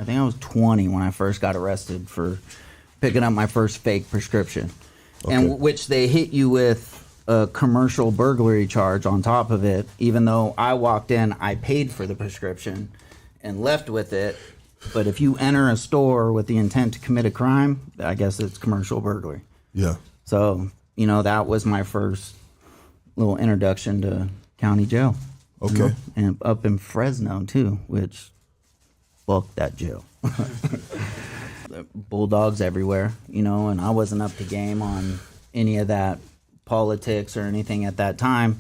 I think I was 20 when I first got arrested for picking up my first fake prescription, and which they hit you with a commercial burglary charge on top of it, even though I walked in, I paid for the prescription and left with it. But if you enter a store with the intent to commit a crime, I guess it's commercial burglary. Yeah. So, that was my first little introduction to county jail. Okay. And up in Fresno too, which fuck that jail. Bulldogs everywhere, and I wasn't up to game on any of that politics or anything at that time.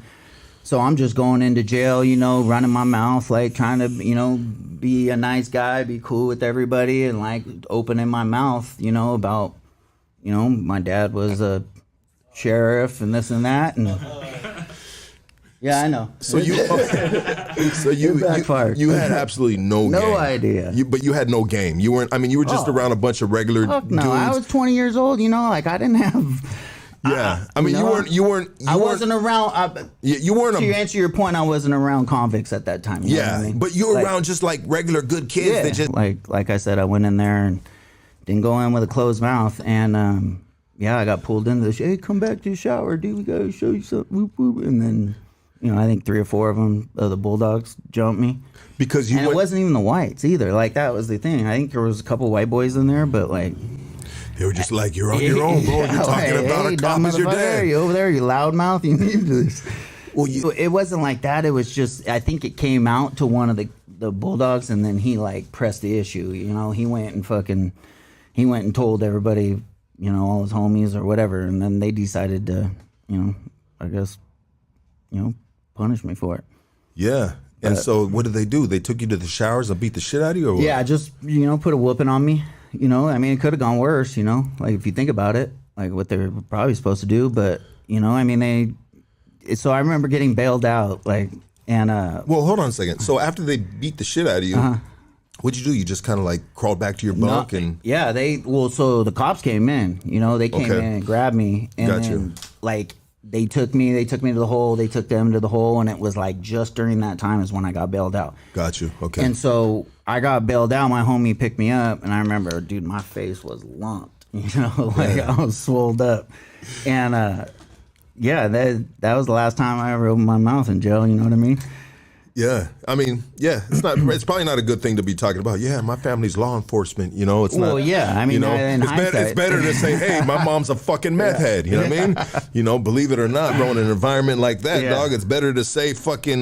So I'm just going into jail, running my mouth, like trying to, be a nice guy, be cool with everybody, and like opening my mouth, about, my dad was a sheriff and this and that, and yeah, I know. So you had absolutely no idea. But you had no game. You weren't. I mean, you were just around a bunch of regular dudes. No, I was 20 years old. Like I didn't have. Yeah, I mean, you weren't. I wasn't around. You weren't. To answer your point, I wasn't around convicts at that time. You know what I mean? But you were around just like regular good kids. Yeah, that just like I said, I went in there and didn't go in with a closed mouth, and I got pulled into the. Hey, come back to the shower, dude. We gotta show you something. Whoop, whoop. And then, I think 3 or 4 of them, the Bulldogs, jumped me. Because it wasn't even the whites either. Like, that was the thing. I think there was a couple white boys in there, but like. They were just like, you're on your own, bro. You're talking about a cop as your dad. You over there, you loudmouth, you need this. Well, it wasn't like that. It was just, I think it came out to one of the Bulldogs, and then he like pressed the issue. He went and told everybody, all his homies or whatever, and then they decided to, I guess, punish me for it. Yeah. And so what did they do? They took you to the showers and beat the shit out of you? Or what? Yeah, just, put a whooping on me. I mean, it could have gone worse, like if you think about it, like what they were probably supposed to do. But, I mean, so I remember getting bailed out, like, and. Well, hold on a second. So after they beat the shit out of you, what'd you do? You just kind of like crawled back to your bunk and. Yeah, so the cops came in, they came in and grabbed me. And then, like, they took me to the hole, they took them to the hole, and it was like just during that time is when I got bailed out. Got you, okay. And so I got bailed out, my homie picked me up, and I remember, dude, my face was lumped, I was swolled up. And that was the last time I ever opened my mouth in jail, you know what I mean? Yeah, I mean, it's probably not a good thing to be talking about. Yeah, my family's law enforcement. It's not. Well, yeah, I mean, it's better to say, hey, my mom's a fucking meth head. You know what I mean? Believe it or not, bro, in an environment like that, dog, it's better to say fucking.